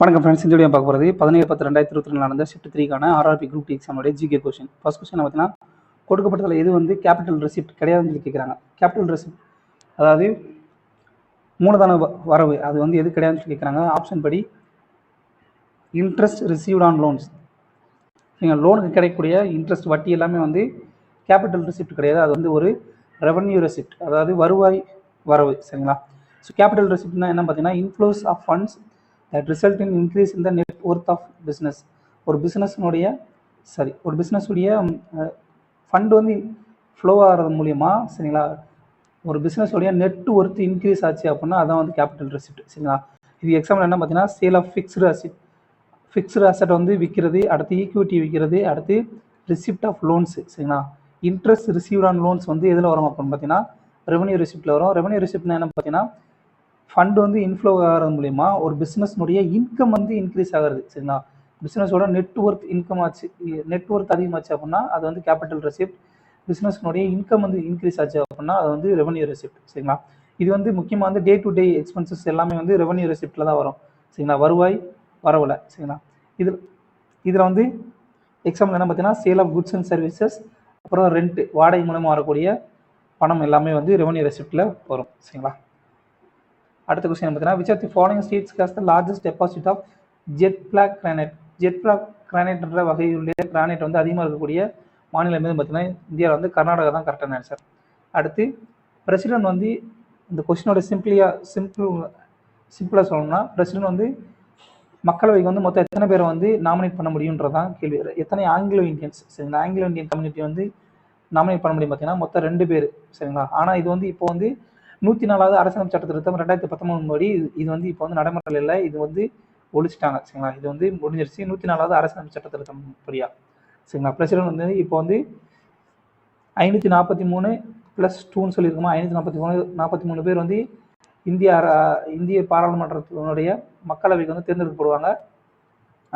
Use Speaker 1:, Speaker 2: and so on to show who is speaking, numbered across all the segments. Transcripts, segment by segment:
Speaker 1: வணக்கம் ஃப்ரெண்ட்ஸ். இந்த வீடியோ பார்க்க போகிறது 17/10/2022 நடந்த ஷிஃப்ட் 3க்கான ஆர்ஆர்பி குரூப் டி எக்ஸாமோட ஜிகே கொஸ்டின். ஃபர்ஸ்ட் கொஸ்டின் பார்த்தீங்கன்னா, கொடுக்கப்பட்டதில் எது வந்து கேபிட்டல் ரெசிப்ட் கிடையாதுன்னு சொல்லி கேட்குறாங்க. கேபிட்டல் ரெசிப்ட் அதாவது மூலதன வரவு அது வந்து எது கிடையாதுன்னு சொல்லி கேட்குறாங்க. ஆப்ஷன் படி இன்ட்ரெஸ்ட் ரிசீவ்ட் ஆன் லோன்ஸ். நீங்கள் லோனுக்கு கிடைக்கக்கூடிய இன்ட்ரெஸ்ட் வட்டி எல்லாமே வந்து கேபிட்டல் ரெசிப்ட் கிடையாது. அது வந்து ஒரு ரெவன்யூ ரெசிப்ட், அதாவது வருவாய் வரவு. சரிங்களா? ஸோ கேபிட்டல் ரெசிப்ட்னா என்ன பார்த்தீங்கன்னா, inflows of funds that result in increase in the net worth of business. ஒரு பிஸ்னஸுடைய ஃபண்ட் வந்து ஃப்ளோ ஆகிறது மூலியமா, சரிங்களா, ஒரு பிஸ்னஸுடைய நெட் ஒர்த் இன்க்ரீஸ் ஆச்சு அப்படின்னா அதான் வந்து கேபிட்டல் ரெசிப்ட். சரிங்களா? இது எக்ஸாம்பிள் என்ன பார்த்தீங்கன்னா, சேல் ஆஃப் ஃபிக்ஸ்டு அசெட் வந்து விற்கிறது, அடுத்து ஈக்விட்டி விற்கிறது, அடுத்து ரிசிப்ட் ஆஃப் லோன்ஸ். சரிங்களா? இன்ட்ரெஸ்ட் ரிசீவ்ட் ஆன் லோன்ஸ் வந்து எதில் வரும் அப்படின்னு பார்த்தீங்கன்னா ரெவன்யூ ரெசிப்டில் வரும். ரெவன்யூ ரெசிப்ட்னா என்ன பார்த்தீங்கன்னா, ஃபண்ட் வந்து இன்ஃப்ளோ ஆகிறது மூலிமா ஒரு பிஸ்னஸ்னுடைய இன்கம் வந்து இன்க்ரீஸ் ஆகிறது. சரிங்களா? பிஸ்னஸோட நெட்ஒர்த் இன்கம் ஆச்சு, நெட்ஒர்த் அதிகமாச்சு அப்படின்னா அது வந்து கேபிட்டல் ரெசிப்ட். பிஸ்னஸ்னுடைய இன்கம் வந்து இன்க்ரீஸ் ஆச்சு அப்படின்னா அது வந்து ரெவன்யூ ரெசிப்ட். சரிங்களா? இது வந்து முக்கியமாக வந்து டே டு டே எக்ஸ்பென்சஸ் எல்லாமே வந்து ரெவன்யூ ரெசிப்டில் தான் வரும். சரிங்களா? வருவாய் வரவில். சரிங்களா? இதில் வந்து எக்ஸாம்பிள் என்ன பார்த்தீங்கன்னா, sale of goods and services, அப்புறம் ரெண்ட் வாடகை மூலமாக வரக்கூடிய பணம் எல்லாமே வந்து ரெவன்யூ ரெசிப்டில் வரும். சரிங்களா? அடுத்த கொஸ்டின் பார்த்தீங்கன்னா, which of the following states has the largest deposit of jet black granite. Jet black கிரானைட்ன்ற வகையுடைய கிரானைட் வந்து அதிகமாக இருக்கக்கூடிய மாநிலம் எது பார்த்தீங்கன்னா இந்தியாவில் வந்து கர்நாடகா தான் கரெக்டான ஆன்சர். அடுத்து பிரசிடென்ட் வந்து இந்த கொஸ்டினோட சிம்பிளாக சொல்லணும்னா, பிரசிடென்ட் வந்து மக்களவைக்கு வந்து மொத்தம் எத்தனை பேரை வந்து நாமினேட் பண்ண முடியுன்றதான் கேள்வி. எத்தனை ஆங்கிலோ இந்தியன்ஸ், சரிங்களா, ஆங்கிலோ இந்தியன் கம்யூனிட்டி வந்து நாமினேட் பண்ண முடியும் பார்த்தீங்கன்னா மொத்தம் 2 பேர். சரிங்களா? ஆனால் இது வந்து இப்போ வந்து 104வது அரசியலமைப்பு சட்ட திருத்தம் 2013 படி இது வந்து இப்போ வந்து நடைமுறையில் இல்லை. இது வந்து ஒழிச்சிட்டாங்க. சரிங்களா? இது வந்து முடிஞ்சிருச்சு 104வது அரசியலமைப்பு சட்ட திருத்தம் படியா. சரிங்களா? பிரசிடென்ட் வந்து இப்போ வந்து 543 + 2ன்னு சொல்லியிருக்கோமா, 543 பேர் வந்து இந்திய பாராளுமன்றத்தினுடைய மக்களவைக்கு வந்து தேர்ந்தெடுக்கப்படுவாங்க.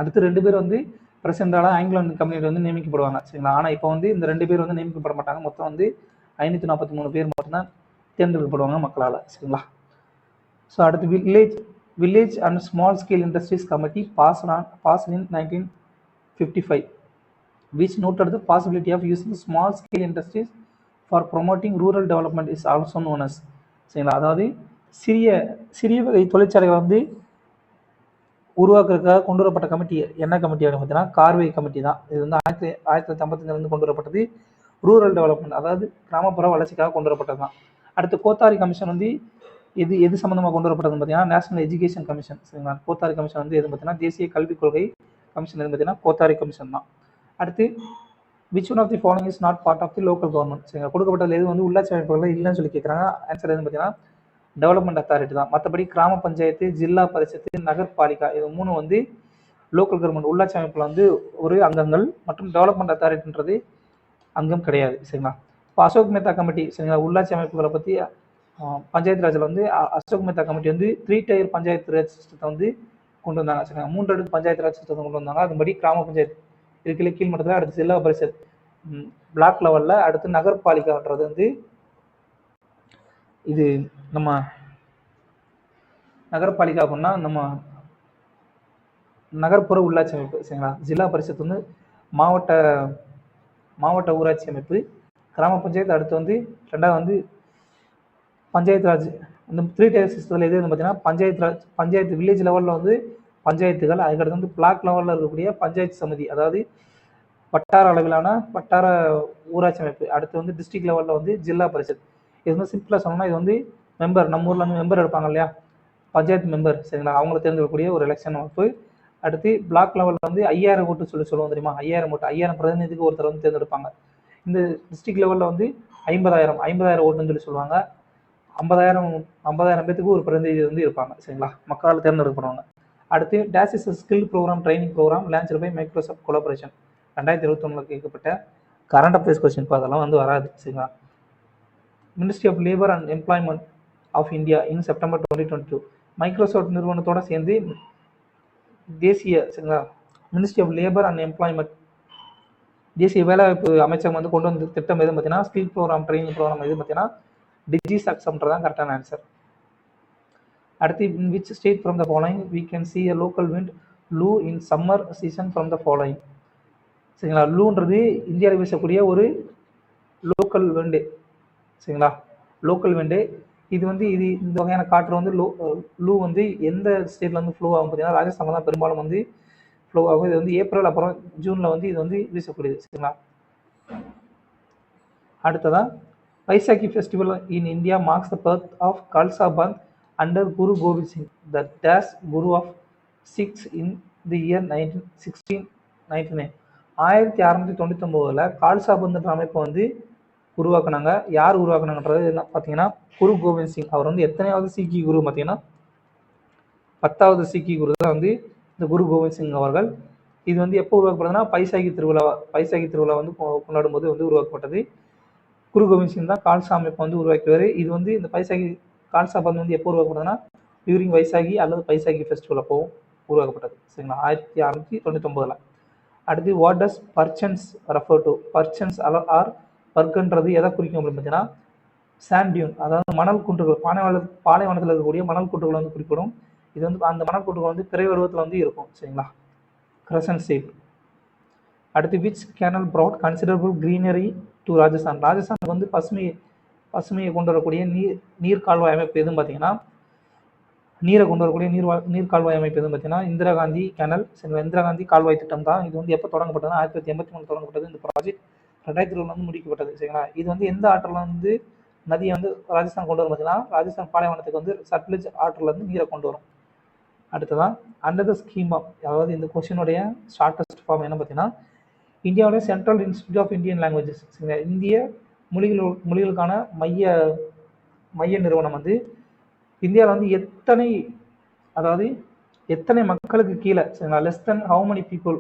Speaker 1: அடுத்து 2 பேர் வந்து பிரசிடென்டால ஆங்கிலோ இந்தியன் கம்யூனிட்டி வந்து நியமிக்கப்படுவாங்க. சரிங்களா? ஆனால் இப்போ வந்து இந்த 2 பேர் வந்து நியமிக்கப்பட மாட்டாங்க. மொத்தம் வந்து 543 பேர் மட்டும்தான் தேர்ந்தெடுக்கப்படுவாங்க மக்களால். சரிங்களா? ஸோ அடுத்து village and small scale industries committee passed in 1955 which noted the possibility of using small scale industries for promoting rural development is also known as. சரிங்களா? அதாவது சிறிய வகை தொழிற்சாலைகளை வந்து உருவாக்குறதுக்காக கொண்டு வரப்பட்ட கமிட்டி என்ன கமிட்டி அப்படின்னு பார்த்தீங்கன்னா கார்வே கமிட்டி தான். இது வந்து 1955 கொண்டு வரப்பட்டது. ரூரல் டெவலப்மெண்ட், அதாவது கிராமப்புற வளர்ச்சிக்காக கொண்டு வரப்பட்டது தான். அடுத்து கோத்தாரி கமிஷன் வந்து எது சம்மந்தமாக கொண்டு வரப்பட்டதுன்னு பார்த்தீங்கன்னா நேஷனல் எஜுகேஷன் கமிஷன். சரிங்களா? கோத்தாரி கமிஷன் வந்து எது பார்த்தீங்கன்னா தேசிய கல்விக் கொள்கை கமிஷன் எது பார்த்தீங்கன்னா கோத்தாரி கமிஷன் தான். அடுத்து which one of the following is not part of the local government. சரிங்களா? கொடுக்கப்பட்டது எது வந்து உள்ளாட்சி அமைப்புகள் இல்லைன்னு சொல்லி கேட்குறாங்க. ஆன்சர் எதுன்னு பார்த்தீங்கன்னா டெவலப்மெண்ட் அத்தாரிட்டி தான். மற்றபடி கிராம பஞ்சாயத்து, ஜில்லா பரிஷத்து, நகர்பாலிகா இது 3 வந்து லோக்கல் கவர்மெண்ட் உள்ளாட்சி அமைப்பில் வந்து ஒரு அங்கங்கள், மற்றும் டெவலப்மெண்ட் அத்தாரிட்டின்றது அங்கம் கிடையாது. சரிங்களா? இப்போ அசோக் மேத்தா கமிட்டி, சரிங்களா, உள்ளாட்சி அமைப்புகளை பற்றி பஞ்சாயத்து ராஜில் வந்து அசோக் மேத்தா கமிட்டி வந்து 3 டயர் பஞ்சாயத்து ராஜ் சிஸ்டத்தை வந்து கொண்டு வந்தாங்க. சரிங்களா? 3 அடுக்கு பஞ்சாயத்து ராஜ் சிஸ்டத்தை கொண்டு வந்தாங்க. அதுபடி கிராம பஞ்சாயத்து இருக்குல்ல கீழ்மட்டத்தில், அடுத்து ஜில்லா பரிஷத் பிளாக் லெவலில், அடுத்து நகர்பாலிகான்றது வந்து இது நம்ம நகர்பாலிகா அப்படின்னா நம்ம நகர்ப்புற உள்ளாட்சி அமைப்பு. சரிங்களா? ஜில்லா பரிஷத் வந்து மாவட்ட ஊராட்சி அமைப்பு, கிராம பஞ்சாயத்து, அடுத்து வந்து 2வது வந்து பஞ்சாயத்து ராஜ். இந்த 3 டயர் சிஸ்டத்தில் எது பார்த்தீங்கன்னா பஞ்சாயத்து வில்லேஜ் லெவலில் வந்து பஞ்சாயத்துகள், அதுக்கடுத்து வந்து பிளாக் லெவலில் இருக்கக்கூடிய பஞ்சாயத்து சமிதி, அதாவது வட்டார அளவிலான வட்டார ஊராட்சி அமைப்பு, அடுத்து வந்து டிஸ்ட்ரிக்ட் லெவலில் வந்து ஜில்லா பரிஷத். இது வந்து சிம்பிளாக சொன்னோம்னா இது வந்து மெம்பர், நம்ம ஊரில் வந்து மெம்பர் எடுப்பாங்க இல்லையா, பஞ்சாயத்து மெம்பர். சரிங்களா? அவங்கள தேர்ந்தெடுக்கக்கூடிய ஒரு எலெக்ஷன் அமைப்பு. அடுத்து பிளாக் லெவலில் வந்து 5000 ஓட்டு சொல்லுவோம் தெரியுமா, 5000 ஓட்டு, 5000 பிரதிநிதிக்கு ஒருத்தர் வந்து தேர்ந்தெடுப்பாங்க. இந்த டிஸ்ட்ரிக்ட் லெவலில் வந்து 50000 ஓட்டுன்னு சொல்லி சொல்லுவாங்க. 50,000 பேத்துக்கு ஒரு பிரதிநிதி வந்து இருப்பாங்க. சரிங்களா? மக்களால் தேர்ந்தெடுக்கப்படுவாங்க. அடுத்து dash is skill programme training programme launched by Microsoft collaboration. 2021 கேட்கப்பட்ட கரண்ட் அஃபேர்ஸ் கொஸ்டின். அதெல்லாம் வந்து வராது. சரிங்களா? Ministry of labour and employment of India in September 2022 Microsoft நிறுவனத்தோட சேர்ந்து தேசிய, சரிங்களா, ministry of labour and employment தேசிய வேலைவாய்ப்பு அமைச்சகம் வந்து கொண்டு வந்த திட்டம் எதுன்னு பார்த்தீங்கன்னா ஸ்கில் ப்ரோக்ராம் ட்ரைனிங் ப்ரோக்ராம் எது பார்த்தீங்கன்னா டிஜி சக்சம்ன்றதான் கரெக்டான ஆன்சர். அடுத்து in which state from the following we can see a local wind Lu in summer season from the following. சரிங்களா, லூன்றது இந்தியாவில் வீசக்கூடிய ஒரு லோக்கல் வெண்டு. சரிங்களா, லோக்கல் வெண்டு. இது வந்து இந்த வகையான காற்று வந்து லூ வந்து எந்த ஸ்டேட்ல வந்து ஃப்ளோ ஆகும் பார்த்தீங்கன்னா ராஜஸ்தானில் தான் பெரும்பாலும் வந்து ஃப்ளோ ஆகும். இது வந்து ஏப்ரல் அப்புறம் ஜூனில் வந்து இது வந்து வீசக்கூடியது. சரிங்களா, அடுத்ததா Vaisakhi festival in India marks the birth of Khalsa Panth under Guru Gobind Singh the டேஸ் Guru of Sikhs in the year 1699. 1699 Khalsa பந்த்ன்ற அமைப்பை வந்து உருவாக்குனாங்க. யார் உருவாக்குனாங்கன்றது பார்த்தீங்கன்னா குரு கோபிந்த் சிங். அவர் வந்து எத்தனையாவது சீக்கி குரு பார்த்தீங்கன்னா 10வது சீக்கி குரு தான் வந்து இந்த குரு கோபிந்த் சிங் அவர்கள். இது வந்து எப்போ உருவாக்கப்படுதுன்னா பைசாகி திருவிழா வந்து கொண்டாடும் போது வந்து உருவாக்கப்பட்டது. குரு கோபிந்த் சிங் தான் கால்சா அமைப்பை வந்து உருவாக்கிவார். இது வந்து இந்த பைசாகி கால்சா பந்த் வந்து எப்போ உருவாக்கப்படுதுன்னா டியூரிங் வைசாகி அல்லது பைசாகி ஃபெஸ்டிவல் அப்போ உருவாக்கப்பட்டது. சரிங்களா, 1699. அடுத்து what does parganas refer to? Parganas are பர்க்ன்றது எதை குறிக்கும் அப்படின்னு பார்த்தீங்கன்னா சாண்டியூன், அதாவது மணல் குன்றுகள். பாலைவனத்தில் இருக்கக்கூடிய மணல் குன்றுகள் வந்து குறிப்பிடும். இது வந்து அந்த மணல் குன்றுகள் வந்து பிறை வடிவத்தில் வந்து இருக்கும். சரிங்களா, கிரசன்ட் ஷேப். அடுத்து which canal brought considerable greenery to Rajasthan? Rajasthan வந்து பசுமையை கொண்டு வரக்கூடிய நீர் கால்வாய் அமைப்பு எதுன்னு பார்த்தீங்கன்னா நீரை கொண்டு வரக்கூடிய நீர் கால்வாய் அமைப்பு எதுன்னு பார்த்தீங்கன்னா இந்திரா காந்தி கேனல். இந்திரா காந்தி கால்வாய் திட்டம் தான். இது வந்து எப்போ தொடங்கப்பட்டதுன்னா 1983 தொடங்கப்பட்டது. இந்த ப்ராஜெக்ட் 2020 வந்து முடிக்கப்பட்டது. சரிங்களா, இது வந்து எந்த ஆற்றில் வந்து நதியை வந்து ராஜஸ்தான் கொண்டு வரும் பார்த்தீங்கன்னா ராஜஸ்தான் பாலைவனத்துக்கு வந்து சட்லஜ் ஆற்றில் வந்து நீரை கொண்டு வரும். அடுத்ததான் அண்டர் த ஸ்கீம் ஆஃப், அதாவது இந்த கொஸ்டினுடைய ஷார்டஸ்ட் ஃபார்ம் என்ன பார்த்தீங்கன்னா இந்தியாவுடைய central institute of Indian languages. இந்திய மொழிகளுக்கான மைய நிறுவனம் வந்து இந்தியாவில் வந்து எத்தனை மக்களுக்கு கீழே, சரிங்களா, less then how many people,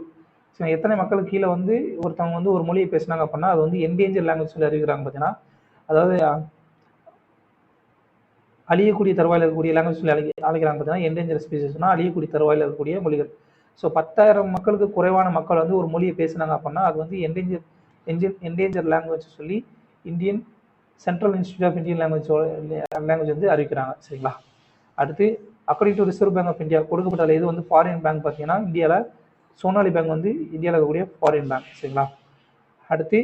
Speaker 1: சரி, எத்தனை மக்களுக்கு கீழே வந்து ஒருத்தவங்க வந்து ஒரு மொழியை பேசினாங்க அப்படின்னா அது வந்து என்டேஞ்சர் லாங்குவேஜ் சொல்லி அறிவிக்கிறாங்க. பார்த்தீங்கன்னா அதாவது அழியக்கூடிய தருவாயில் இருக்கக்கூடிய லாங்குவேஜ் சொல்லி அழைக்கிறாங்க. பார்த்தீங்கன்னா என்டேஞ்சர் ஸ்பீஷஸ்னா அழியக்கூடிய தருவாயில் இருக்கக்கூடிய மொழிகள். ஸோ 10,000 மக்களுக்கு குறைவான மக்கள் வந்து ஒரு மொழியை பேசினாங்க அப்படின்னா அது வந்து என்டேஞ்சர் லாங்குவேஜ் சொல்லி Indian central institute of Indian language வந்து அறிவிக்கிறாங்க. சரிங்களா, அடுத்து according to reserve bank of India கொடுக்கப்பட்ட இது வந்து ஃபாரின் பேங்க். பார்த்தீங்கன்னா இந்தியாவில் சோனாலி பேங்க் வந்து இந்தியாவில் இருக்கக்கூடிய ஃபாரின் பேங்க். சரிங்களா, அடுத்து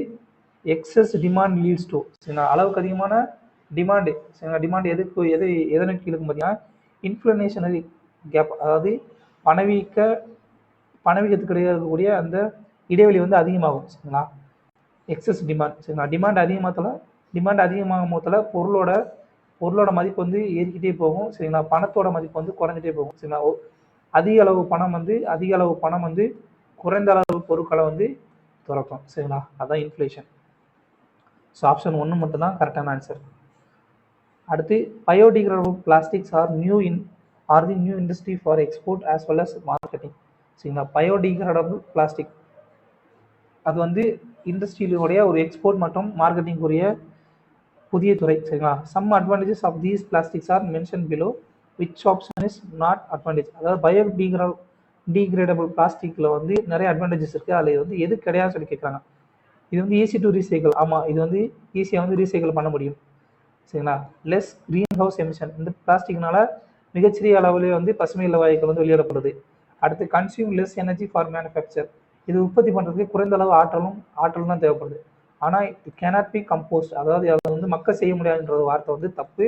Speaker 1: எக்ஸஸ் டிமாண்ட் லீட்ஸ் டு, சரிங்களா, அளவுக்கு அதிகமான டிமாண்டு. சரிங்களா, டிமாண்ட் எதனை கீழுக்கும் பார்த்தீங்கன்னா இன்ஃப்ளேஷனரி கேப், அதாவது பணவீக்கத்துக்கு இடையே இருக்கக்கூடிய அந்த இடைவெளி வந்து அதிகமாகும். சரிங்களா, எக்ஸஸ் டிமாண்ட். சரிங்களா, டிமாண்ட் அதிகமாகும் போதில் பொருளோட மதிப்பு வந்து ஏறிக்கிட்டே போகும். சரிங்களா, பணத்தோட மதிப்பு வந்து குறைஞ்சிட்டே போகும். சரிங்களா, அதிக அளவு பணம் வந்து குறைந்த அளவு பொருட்களை வந்து துறக்கும். சரிங்களா, அதான் இன்ஃப்ளேஷன். ஸோ ஆப்ஷன் 1 மட்டும்தான் கரெக்டான ஆன்சர். அடுத்து biodegradable plastics are the new industry for export as well as marketing. சரிங்களா, பயோடிகிரேடபிள் பிளாஸ்டிக் அது வந்து இண்டஸ்ட்ரியிலுடைய ஒரு எக்ஸ்போர்ட் மற்றும் மார்க்கெட்டிங்குரிய புதிய துறை. சரிங்களா, some advantages of these plastics are mention below, which option is not advantage? அதாவது பயோடிகிரேடபிள் பிளாஸ்டிக்கில் வந்து நிறைய அட்வான்டேஜஸ் இருக்குது. அதில் வந்து எது கிடையாதுன்னு சொல்லி கேட்குறாங்க. இது வந்து ஈஸி டு ரீசைக்கிள். ஆமாம், இது வந்து ஈஸியாக வந்து ரீசைக்கிள் பண்ண முடியும். சரிங்களா, லெஸ் க்ரீன் ஹவுஸ் எமிஷன். இந்த பிளாஸ்டிக்னால மிகச்சிறிய அளவிலே வந்து பசுமை இல்ல வாயுக்கள் வந்து வெளியிடப்படுது. அடுத்து consume less energy for manufacture. இது உற்பத்தி பண்ணுறதுக்கு குறைந்த அளவு ஆற்றல் தான் தேவைப்படுது. ஆனால் இட் கேனாட் பி கம்போஸ்ட், அதாவது அதை வந்து மக்க செய்ய முடியாதுன்ற வார்த்தை வந்து தப்பு.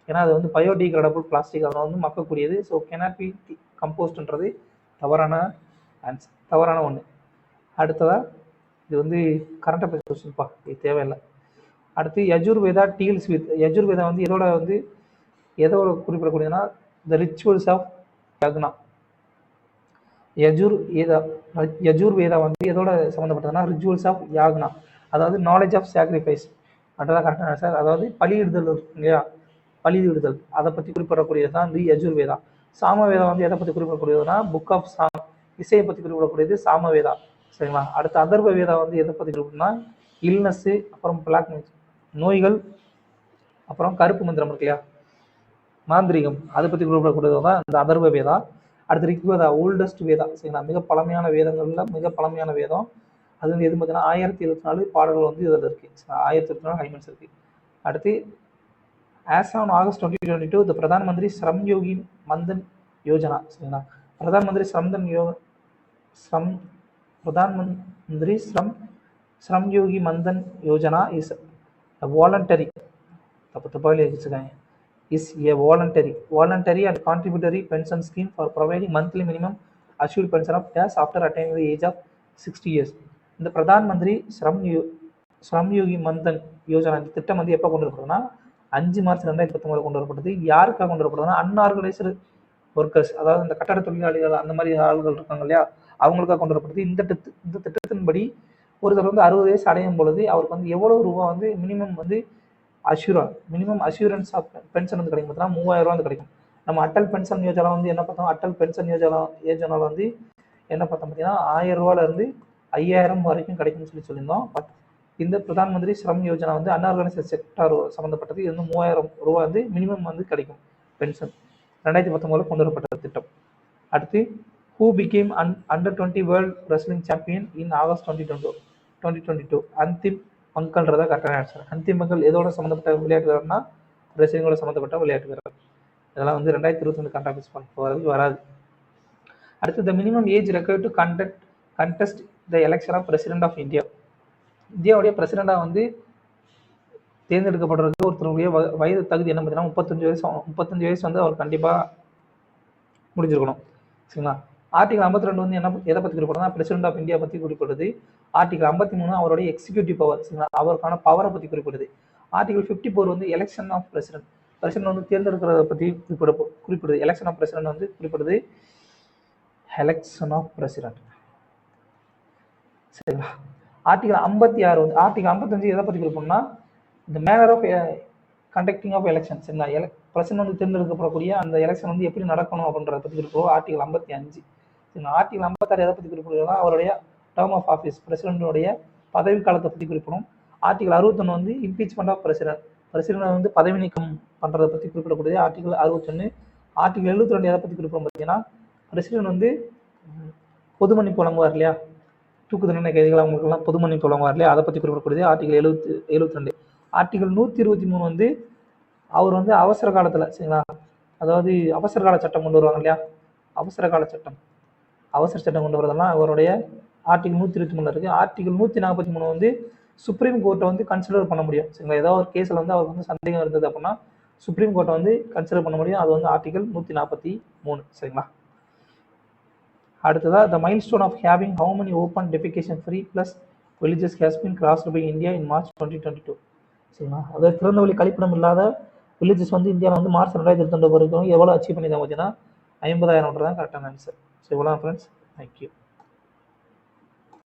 Speaker 1: ஏன்னா அது வந்து பயோடிகிரேடபிள் பிளாஸ்டிக், அதை வந்து மக்கக்கூடியது. ஸோ கேனாட் பி கம்போஸ்ட்ன்றது தவறான ஒன்று. அடுத்ததாக இது வந்து கரண்ட் அஃபேர்ஸ் கொஸ்டின்ப்பா, இது தேவையில்லை. அடுத்து யஜுர்வேதா டீல்ஸ் வித், யஜுர்வேதா வந்து எதோட குறிப்பிடக்கூடியதுன்னா த ரிச்சுவல்ஸ் ஆஃப் யக்னா. யஜுர்வேதா வந்து எதோட சம்மந்தப்பட்டதுன்னா ரிச்சுவல்ஸ் ஆஃப் யாக்னா, அதாவது நாலேஜ் ஆஃப் சாக்ரிஃபைஸ். அதுதான் கரெக்டான ஆன்சர். அதாவது பலியிடுதல் இருக்கு இல்லையா, பலியிடுதல் அதை பற்றி குறிப்பிடக்கூடியது தான் வந்து யஜுர்வேதா. சாமவேதா வந்து எதை பற்றி குறிப்பிடக்கூடியதுன்னா புக் ஆஃப் சாங், இசையை பற்றி குறிப்பிடக்கூடியது சாமவேதா. சரிங்களா, அடுத்து அதர்வ வேதா வந்து எதை பற்றி குறிப்பிடணும்னா இல்னஸ்ஸு, அப்புறம் பிளாக் நோய்கள், அப்புறம் கருப்பு மந்திரம் இருக்கு இல்லையா, மாந்திரிகம், அதை பற்றி குறிப்பிடக்கூடியது தான் இந்த அதர்வ வேதா. அடுத்து ரிக்வேதா, ஓல்டஸ்ட் வேதா. சரிங்களா, மிக பழமையான வேதங்களில் மிக பழமையான வேதம். அது வந்து எது பார்த்தீங்கன்னா 1024 பாடல்கள் வந்து இதில் இருக்குது. 1024 ஹைமன்ஸ் இருக்குது. அடுத்து as on August 2022 the Pradhan Mantri Sturm யோகி மந்தன் யோஜனா சரிங்களா. Pradhan Mantri Sturm Yogi Manthan Yojana is voluntary தப்பாக வச்சுருக்காங்க. is a voluntary and contributory pension scheme for providing monthly minimum assured pension of cash after attaining the age of 60 years. இந்த Pradhan Mantri Sturm யோகி மந்தன் யோஜனா திட்டம் வந்து எப்போ கொண்டு வரப்படுதுன்னா 5 March 2019 கொண்டு வரப்பட்டது. யாருக்காக கொண்டு வரப்படுதுன்னா அன்ஆர்கனைஸ்டு ஒர்க்கர்ஸ், அதாவது இந்த கட்டட தொழிலாளிகள் அந்த மாதிரி ஆள்கள் இருக்காங்க இல்லையா, அவங்களுக்காக கொண்டு வரப்படுது. இந்த திட்டத்தின்படி ஒருத்தர் வந்து 60 வயசு அடையும் பொழுது அவருக்கு வந்து எவ்வளவு ரூபா வந்து மினிமம் அஷூரன்ஸ் ஆஃப் பென்ஷன் வந்து கிடைக்கும் பார்த்தீங்கன்னா 3000 ரூபா வந்து கிடைக்கும். நம்ம அட்டல் பென்ஷன் யோஜனா வந்து என்ன பார்த்தோம், அட்டல் பென்ஷன் யோஜனாவில் வந்து என்ன பார்த்தோம் பார்த்தீங்கன்னா 1000 ரூபாயிலிருந்து 5000 வரைக்கும் கிடைக்கும்னு சொல்லியிருந்தோம். பட் இந்த பிரதான் மந்திரி ஸ்ரம் யோஜனா வந்து அன்ஆர்கனைஸ்டு செக்டார் சம்மந்தப்பட்டது. இது வந்து 3000 ரூபா வந்து மினிமம் வந்து கிடைக்கும் பென்ஷன். 2019 கொண்டு வரப்பட்ட திட்டம். அடுத்து who became under 20 world wrestling champion in August 2022? அந்திம் பங்கல்ன்றதா கரெக்டான ஆன்சர். அந்திம் பங்கல் எதோட சம்மந்தப்பட்ட விளையாட்டு வீரர்னா ரெஸ்லிங்கோட சம்மந்தப்பட்ட விளையாட்டு வீரர். இதெல்லாம் வந்து 2022 கண்டாக்ட் போகிறதுக்கு வராது. அடுத்து the minimum age required to contest the election of president of India. இந்தியாவுடைய பிரசிடெண்டாக வந்து தேர்ந்தெடுக்கப்படுறதுக்கு ஒருத்தருடைய வயது தகுதி என்ன பார்த்தீங்கன்னா 35 வயசு வந்து அவர் கண்டிப்பாக முடிஞ்சிருக்கணும் சரிங்களா. ஆர்டிகல் 52 வந்து எதை பற்றி குறிப்பிடுறதுனா பிரசிடென்ட் ஆஃப் இந்தியா பற்றி குறிப்பிடுது. ஆர்டிகல் 53 அவருடைய எக்ஸிக்யூட்டிவ் பவர் சரிங்களா, அவருக்கான பவரை பற்றி குறிப்பிடுது. ஆர்டிகல் 54 வந்து எலெக்ஷன் ஆஃப் பிரசிடென்ட் வந்து தேர்ந்தெடுக்கிறத பற்றி குறிப்பிடுது. எலெக்ஷன் ஆஃப் பிரசிடென்ட் வந்து குறிப்பிடுது. எலெக்ஷன் ஆஃப் பிரசிடென்ட் சரிங்களா. ஆர்டிகல் 56 வந்து ஆர்டிகல் 55 எதை பற்றி குறிப்பிடணும்னா இந்த manner of conducting of election சரிங்களா. பிரசிடென்ட் வந்து தேர்ந்தெடுக்கப்படக்கூடிய அந்த எலெக்ஷன் வந்து எப்படி நடக்கணும் அப்படின்றத பற்றி குறிப்பிடுவோம். ஆர்டிகல் 55 சரிங்களா. ஆர்டிகல் 56 எதை பற்றி குறிப்பிடுறதுனா அவருடைய டேர்ம் ஆஃப் ஆஃபீஸ் பிரசிடென்டோடைய பதவி காலத்தை பற்றி குறிப்பிடும். ஆர்டிகல் 61 வந்து இம்பீச்மெண்ட் ஆஃப் பிரசிடென்ட் வந்து பதவி நீக்கம் பண்ணுறதை பற்றி குறிப்பிடக்கூடியது ஆர்டிகல் 61. ஆர்டிகல் 72 எதை பற்றி குறிப்பிடும் பார்த்தீங்கன்னா பிரசிடென்ட் வந்து பொது மன்னிப்பு வழங்குவார் இல்லையா, தூக்கு தண்டனை கைதிகள் அவங்களுக்கெல்லாம் பொது மன்னிப்பு வழங்குவார் இல்லையா, அதை பற்றி குறிப்பிடக்கூடியது ஆர்டிகல் 72. ஆர்டிகல் 123 வந்து அவர் வந்து அவசர காலத்தில் சரிங்களா, அதாவது அவசர கால சட்டம் கொண்டு வருவாங்க இல்லையா, அவசர சட்டம் கொண்டு வரதெல்லாம் அவருடைய ஆர்டிகல் 123 இருக்குது. ஆர்டிகல் 143 வந்து சுப்ரீம் கோர்ட்டை வந்து கன்சிடர் பண்ண முடியும் சரிங்களா. ஏதாவது ஒரு கேஸில் வந்து அவருக்கு வந்து சந்தேகம் இருந்தது அப்படின்னா சுப்ரீம் கோர்ட்டை வந்து கன்சிடர் பண்ண முடியும். அது வந்து ஆர்டிகல் 143 சரிங்களா. அடுத்ததாக the milestone of having how many open defecation free plus villages has been crossed by India in March 2022 சரிங்களா. அதாவது திறந்த வழி கழிப்பிடம் இல்லாத வில்லேஜஸ் வந்து இந்தியாவில் வந்து மார்ச் 2022 வரைக்கும் எவ்வளோ அச்சீவ் பண்ணிதான் பார்த்தீங்கன்னா 50,000 தான் கரெக்டான ஆன்சர். ஸோ இவ்வளோ ஃப்ரெண்ட்ஸ், தேங்க்யூ.